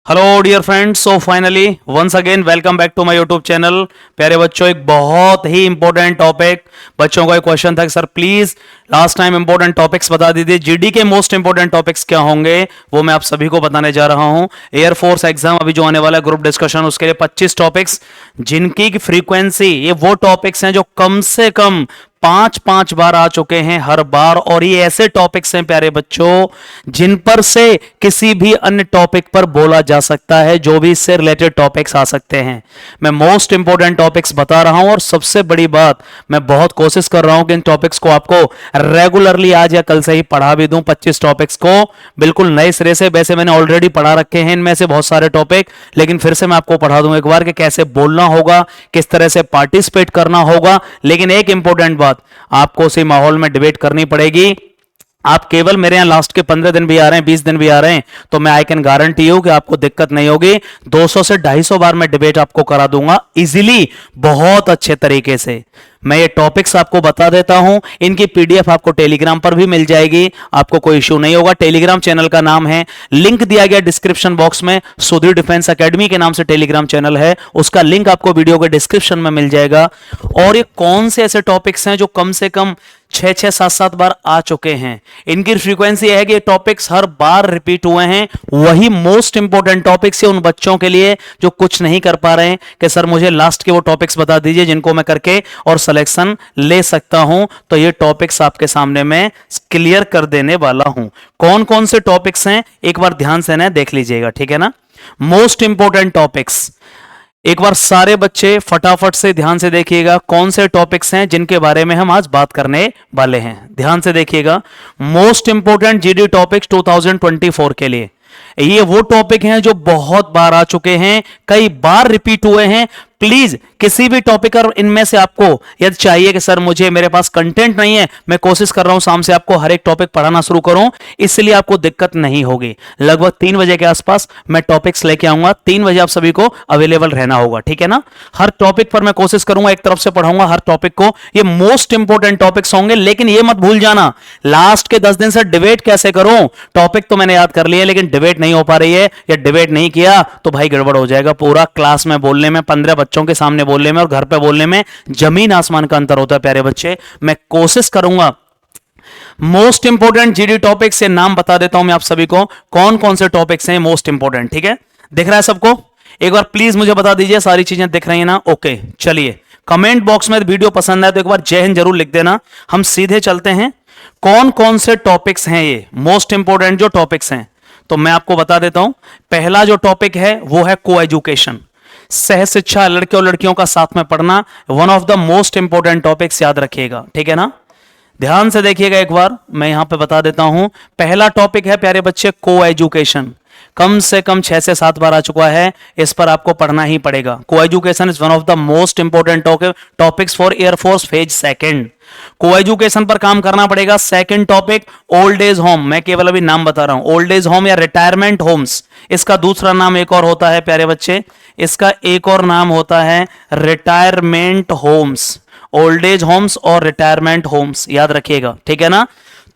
Hello dear friends, so finally once again welcome back to my YouTube channel. प्यारे बच्चों, एक बहुत ही important topic, बच्चों का एक क्वेश्चन था कि sir please last time important topics बता दीजिए, जीडी के मोस्ट इंपॉर्टेंट टॉपिक्स क्या होंगे, वो मैं आप सभी को बताने जा रहा हूं। एयरफोर्स एग्जाम अभी जो आने वाला है, ग्रुप डिस्कशन, उसके लिए 25 टॉपिक्स जिनकी फ्रीक्वेंसी, ये वो टॉपिक्स हैं जो कम से कम 5-5 बार आ चुके हैं हर बार, और ये ऐसे टॉपिक्स हैं प्यारे बच्चों जिन पर से किसी भी अन्य टॉपिक पर बोला जा सकता है, जो भी इससे रिलेटेड टॉपिक्स आ सकते हैं। मैं मोस्ट इंपॉर्टेंट टॉपिक्स बता रहा हूं, और सबसे बड़ी बात, मैं बहुत कोशिश कर रहा हूं कि इन टॉपिक्स को आपको रेगुलरली आज या कल से ही पढ़ा भी दूं। 25 टॉपिक्स को बिल्कुल नए सिरे से, वैसे मैंने ऑलरेडी पढ़ा रखे हैं इनमें से बहुत सारे टॉपिक, लेकिन फिर से मैं आपको पढ़ा दूं एक बार कि कैसे बोलना होगा, किस तरह से पार्टिसिपेट करना होगा। लेकिन एक इंपॉर्टेंट बात, आपको उसी माहौल में डिबेट करनी पड़ेगी। आप केवल मेरे यहां लास्ट के 15 दिन भी आ रहे हैं, 20 दिन भी आ रहे हैं, तो मैं आई कैन गारंटी यू कि आपको दिक्कत नहीं होगी। 200 से 250 बार मैं डिबेट आपको करा दूंगा इजीली, बहुत अच्छे तरीके से। मैं ये टॉपिक्स आपको बता देता हूं, इनकी पीडीएफ आपको टेलीग्राम पर भी मिल जाएगी, आपको कोई इश्यू नहीं होगा। टेलीग्राम चैनल का नाम है, लिंक दिया गया डिस्क्रिप्शन बॉक्स में, सुधीर डिफेंस एकेडमी के नाम से टेलीग्राम चैनल है, उसका लिंक आपको वीडियो के डिस्क्रिप्शन में मिल जाएगा। और ये कौन से ऐसे टॉपिक्स हैं जो कम से कम 6-6, 7-7 बार आ चुके हैं, इनकी फ्रीक्वेंसी है कि ये टॉपिक्स हर बार रिपीट हुए हैं। वही मोस्ट इंपॉर्टेंट टॉपिक्स है उन बच्चों के लिए जो कुछ नहीं कर पा रहे हैं कि सर मुझे लास्ट के वो टॉपिक्स बता दीजिए जिनको मैं करके और सिलेक्शन ले सकता हूं। तो ये टॉपिक्स आपके सामने मैं क्लियर कर देने वाला हूं। कौन कौन से टॉपिक्स हैं एक बार ध्यान से ना देख लीजिएगा, ठीक है ना। मोस्ट इंपॉर्टेंट टॉपिक्स, एक बार सारे बच्चे फटाफट से ध्यान से देखिएगा कौन से टॉपिक्स हैं जिनके बारे में हम आज बात करने वाले हैं। ध्यान से देखिएगा, मोस्ट इंपॉर्टेंट जीडी टॉपिक्स 2024 के लिए ये वो टॉपिक हैं जो बहुत बार आ चुके हैं, कई बार रिपीट हुए हैं। प्लीज किसी भी टॉपिक और इनमें से आपको यदि चाहिए कि सर मुझे, मेरे पास कंटेंट नहीं है, मैं कोशिश कर रहा हूं शाम से आपको हर एक टॉपिक पढ़ाना शुरू करूं, इसलिए आपको दिक्कत नहीं होगी। लगभग 3 बजे के आसपास मैं टॉपिक्स लेके आऊंगा, 3 बजे आप सभी को अवेलेबल रहना होगा, ठीक है ना। हर टॉपिक पर मैं कोशिश करूंगा, एक तरफ से पढ़ाऊंगा हर टॉपिक को। ये मोस्ट इंपॉर्टेंट टॉपिक्स होंगे, लेकिन ये मत भूल जाना लास्ट के 10 दिन से डिबेट कैसे करूं। टॉपिक तो मैंने याद कर लिए, लेकिन डिबेट नहीं हो पा रही है, या डिबेट नहीं किया तो भाई गड़बड़ हो जाएगा। पूरा क्लास में बोलने में, 15 बच्चों के सामने बोलने में और घर पे बोलने में जमीन आसमान का अंतर होता है प्यारे बच्चे। मैं कोशिश करूंगा मोस्ट इंपोर्टेंट जीडी टॉपिक से नाम बता देता हूं मैं आप सभी को, कौन कौन से टॉपिक्स हैं मोस्ट इंपोर्टेंट, ठीक है। दिख रहा है सबको? एक बार प्लीज मुझे बता दीजिए सारी चीजें दिख रही है ना। ओके, चलिए कमेंट बॉक्स में वीडियो पसंद आए तो एक बार जय हिंद जरूर लिख देना। हम सीधे चलते हैं, कौन कौन से टॉपिक्स हैं ये मोस्ट इंपोर्टेंट जो टॉपिक्स हैं, तो मैं आपको बता देता हूं। पहला जो टॉपिक है वो है को एजुकेशन, सह शिक्षा, लड़के और लड़कियों का साथ में पढ़ना, one of the most important topics, याद रखिएगा, ठीक है ना। ध्यान से देखिएगा एक बार, मैं यहां पे बता देता हूं। पहला टॉपिक है प्यारे बच्चे को एजुकेशन, कम से कम 6 से 7 बार आ चुका है, इस पर आपको पढ़ना ही पड़ेगा। को education is one of the most important topics for air force phase second. को एजुकेशन पर काम करना पड़ेगा। Second topic old age home, मैं केवल अभी नाम बता रहा हूं, ओल्ड एज होम या रिटायरमेंट होम्स, इसका दूसरा नाम एक और होता है प्यारे बच्चे, इसका एक और नाम होता है retirement homes, old age homes और रिटायरमेंट होम्स, याद रखिएगा, ठीक है ना।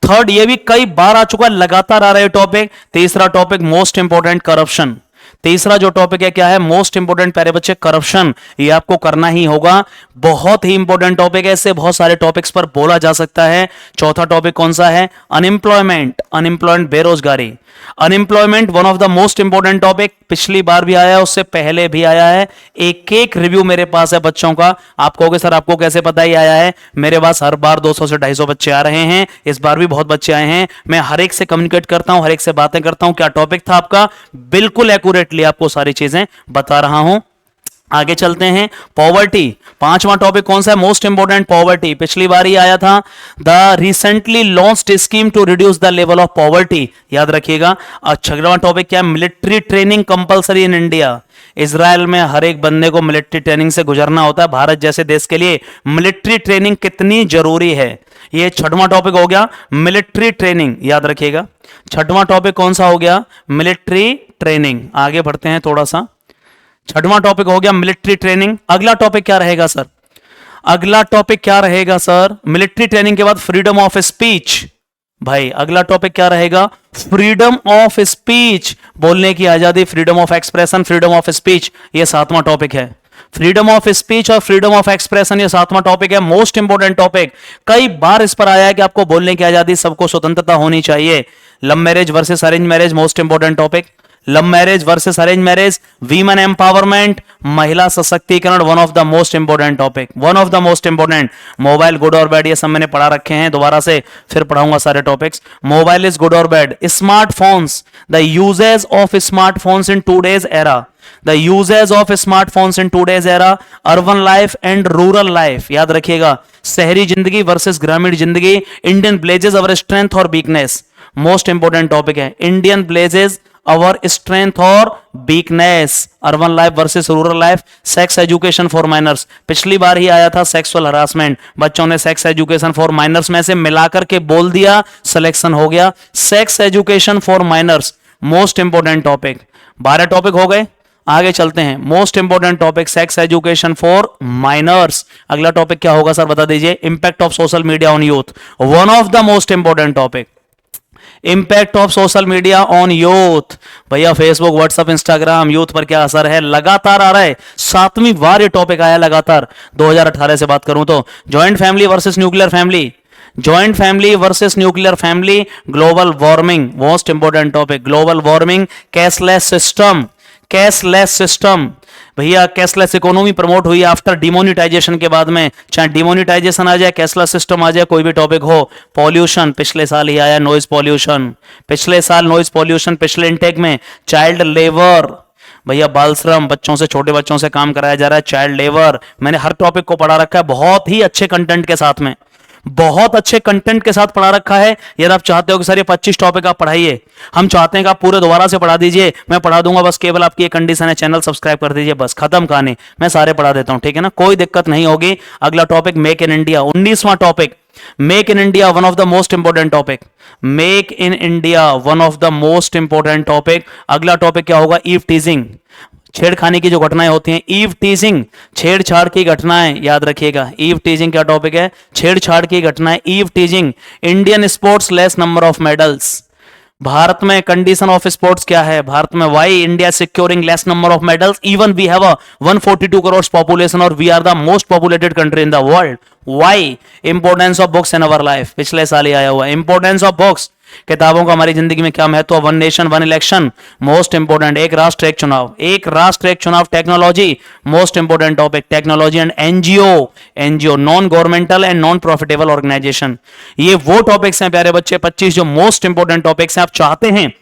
थर्ड, ये भी कई बार आ चुका है, लगातार आ रहे टॉपिक। तीसरा टॉपिक मोस्ट इंपोर्टेंट करप्शन, तीसरा जो टॉपिक है क्या है मोस्ट इंपोर्टेंट प्यारे बच्चे, करप्शन, ये आपको करना ही होगा, बहुत ही इंपोर्टेंट टॉपिक है, इससे बहुत सारे टॉपिक्स पर बोला जा सकता है। चौथा टॉपिक कौन सा है? अनएम्प्लॉयमेंट, अनएम्प्लॉयमेंट, बेरोजगारी। Unemployment one of the most important topic, पिछली बार भी आया है, उससे पहले भी आया है, एक एक रिव्यू मेरे पास है बच्चों का। आप कहोगे सर आपको कैसे पता ही आया है? मेरे पास हर बार 200 से 250 बच्चे आ रहे हैं, इस बार भी बहुत बच्चे आए हैं, मैं हर एक से कम्युनिकेट करता हूं, हर एक से बातें करता हूं, क्या टॉपिक था आपका, बिल्कुल एक्यूरेटली आपको सारी चीजें बता रहा हूं। आगे चलते हैं, पॉवर्टी, पांचवा टॉपिक कौन सा है मोस्ट इंपोर्टेंट, पॉवर्टी, पिछली बार ही आया था, the recently launched scheme to reduce the level of poverty, याद रखिएगा। और छठवां टॉपिक क्या है? Military training compulsory in India, Israel में हर एक बंदे को मिलिट्री ट्रेनिंग से गुजरना होता है, भारत जैसे देश के लिए मिलिट्री ट्रेनिंग कितनी जरूरी है, ये छठवां टॉपिक हो गया, मिलिट्री ट्रेनिंग, याद रखिएगा। छठवां टॉपिक कौन सा हो गया? Military training. आगे बढ़ते हैं थोड़ा सा, छठवां टॉपिक हो गया मिलिट्री ट्रेनिंग। अगला टॉपिक क्या रहेगा सर? अगला टॉपिक क्या रहेगा सर? मिलिट्री ट्रेनिंग के बाद फ्रीडम ऑफ स्पीच, भाई अगला टॉपिक क्या रहेगा? फ्रीडम ऑफ स्पीच, बोलने की आजादी, freedom of expression, freedom of speech, ये 7वां टॉपिक है। फ्रीडम ऑफ स्पीच और फ्रीडम ऑफ एक्सप्रेशन, ये 7वां टॉपिक है, मोस्ट इंपोर्टेंट टॉपिक। कई बार इस पर आया है कि आपको बोलने की आजादी, सबको स्वतंत्रता होनी चाहिए। Love marriage versus arrange marriage, most important topic. Love marriage versus arrange marriage, women empowerment, महिला सशक्तिकरण, one of the most important topic, one of the most important. Mobile good और बैड, ये सब मैंने पढ़ा रखे हैं, दोबारा से फिर पढ़ाऊंगा सारे टॉपिक्स। मोबाइल इज गुड और bad, smartphones, the usages of smartphones in today's era, the usages of smartphones in today's era, urban life and rural life, याद रखिएगा, शहरी जिंदगी वर्सेस ग्रामीण जिंदगी, इंडियन ब्लेजेस अवर स्ट्रेंथ और वीकनेस, मोस्ट इंपोर्टेंट टॉपिक है। Indian villages our strength और weakness, urban life versus rural life, sex education for minors, पिछली बार ही आया था सेक्सुअल हरासमेंट, बच्चों ने सेक्स एजुकेशन फॉर माइनर्स में से मिलाकर के बोल दिया, सिलेक्शन हो गया। Sex education for minors, most important topic. 12 topic हो गए, आगे चलते हैं। Most important topic sex education for minors. अगला टॉपिक क्या होगा सर, बता दीजिए? Impact of social media on youth, one of the most important topic. Impact of social media on youth, भैया फेसबुक, व्हाट्सएप, इंस्टाग्राम, यूथ पर क्या असर है, लगातार आ रहा है, 7वीं बार ये टॉपिक आया लगातार। 2018 से बात करूं तो joint family versus nuclear family, joint family versus nuclear family, global warming, most important topic, global warming, cashless system, cashless system, भैया कैशलेस इकोनॉमी प्रमोट हुई आफ्टर डिमोनिटाइजेशन के बाद में, चाहे डिमोनिटाइजेशन आ जाए, कैशलेस सिस्टम आ जाए, कोई भी टॉपिक हो। पॉल्यूशन, पिछले साल ही आया नॉइज पॉल्यूशन, पिछले साल नॉइज पॉल्यूशन, पिछले इनटेक में। चाइल्ड लेबर, भैया बाल श्रम, बच्चों से, छोटे बच्चों से काम कराया जा रहा है, चाइल्ड लेबर, मैंने हर टॉपिक को पढ़ा रखा है, बहुत ही अच्छे कंटेंट के साथ में, बहुत अच्छे कंटेंट के साथ पढ़ा रखा है। यदि आप चाहते हो कि सर ये 25 टॉपिक आप पढ़ाइए, हम चाहते हैं कि आप पूरे दोबारा से पढ़ा दीजिए, मैं पढ़ा दूंगा, बस केवल आपकी एक कंडीशन है, चैनल सब्सक्राइब कर दीजिए, बस खत्म कहानी, मैं सारे पढ़ा देता हूं, ठीक है ना, कोई दिक्कत नहीं होगी। अगला टॉपिक मेक इन इंडिया, 19वां topic, make in India, one of the most important topic, make in India, one of the most important topic. अगला टॉपिक क्या होगा? ईव टीजिंग, छेड़खानी की जो घटनाएं होती हैं, ईव टीजिंग, छेड़छाड़ की घटनाएं, याद रखिएगा। ईव टीजिंग क्या टॉपिक है? छेड़छाड़ की घटनाएं, eve teasing. Indian sports less number of medals, Bharat में कंडीशन ऑफ स्पोर्ट्स क्या है? भारत में why India securing less number of medals even we have a 142 crore population और we are the most populated country in the world. Why? Importance of books in our life, पिछले साल ही आया हुआ है। Importance of books, किताबों का हमारी जिंदगी में क्या महत्व? One nation one election, most important. एक राष्ट्र एक चुनाव, एक राष्ट्र एक चुनाव। Technology, most important topic, technology and NGO, NGO non governmental and non profitable organization. ये वो टॉपिक्स हैं प्यारे बच्चे, 25 जो मोस्ट इंपोर्टेंट टॉपिक्स हैं। आप चाहते हैं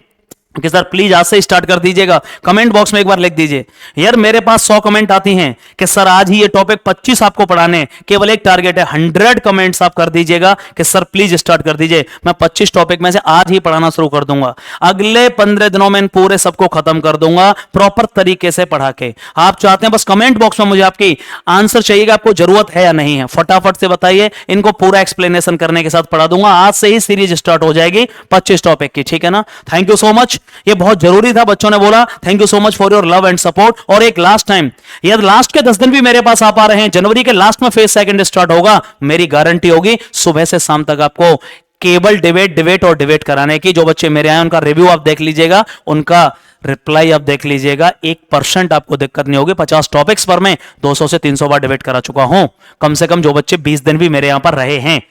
कि सर प्लीज आज से स्टार्ट कर दीजिएगा, कमेंट बॉक्स में एक बार लिख दीजिए। यार मेरे पास 100 कमेंट आती हैं कि सर आज ही ये टॉपिक 25 आपको पढ़ाने, केवल एक टारगेट है, 100 कमेंट्स आप कर दीजिएगा कि सर प्लीज स्टार्ट कर दीजिए। मैं 25 टॉपिक में से आज ही पढ़ाना शुरू कर दूंगा, अगले 15 दिनों में पूरे सबको खत्म कर दूंगा प्रॉपर तरीके से पढ़ा के। आप चाहते हैं, बस कमेंट बॉक्स में मुझे आपकी आंसर चाहिएगा, आपको जरूरत है या नहीं है, फटाफट से बताइए। इनको पूरा एक्सप्लेनेशन करने के साथ पढ़ा दूंगा। आज से ही सीरीज स्टार्ट हो जाएगी 25 टॉपिक की, ठीक है ना। थैंक यू सो मच, ये बहुत जरूरी था, बच्चों ने बोला। Thank you so much for your love and support. और एक लास्ट टाइम, यार लास्ट के 10 दिन भी मेरे पास आप आ रहे हैं, जनवरी के लास्ट में फेज सेकंड स्टार्ट होगा, मेरी गारंटी होगी सुबह से शाम तक आपको केवल डिबेट और डिबेट कराने की। जो बच्चे मेरे आए उनका रिव्यू आप देख लीजिएगा, उनका रिप्लाई आप देख लीजिएगा, 1% आपको दिक्कत नहीं होगी। 50 टॉपिक्स पर मैं 200 से 300 बार डिबेट करा चुका हूं, कम से कम जो बच्चे 20 दिन भी मेरे यहां पर रहे हैं।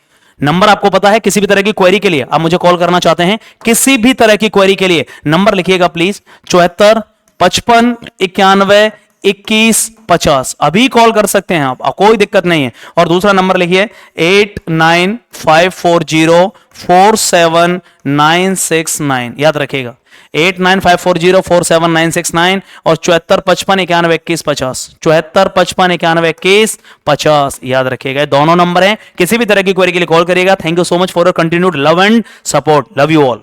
नंबर आपको पता है, किसी भी तरह की क्वेरी के लिए आप मुझे कॉल करना चाहते हैं, किसी भी तरह की क्वेरी के लिए नंबर लिखिएगा प्लीज, 74 55 91 21 50। अभी कॉल कर सकते हैं आप, कोई दिक्कत नहीं है। और दूसरा नंबर लिखिए 895404796 याद रखिएगा, 895404796 और 74 55 91 21 50, 74 55 91 21 50 याद रखिएगा। दोनों नंबर हैं, किसी भी तरह की क्वेरी के लिए कॉल करिएगा। Thank you so much for your continued love and support, love you all.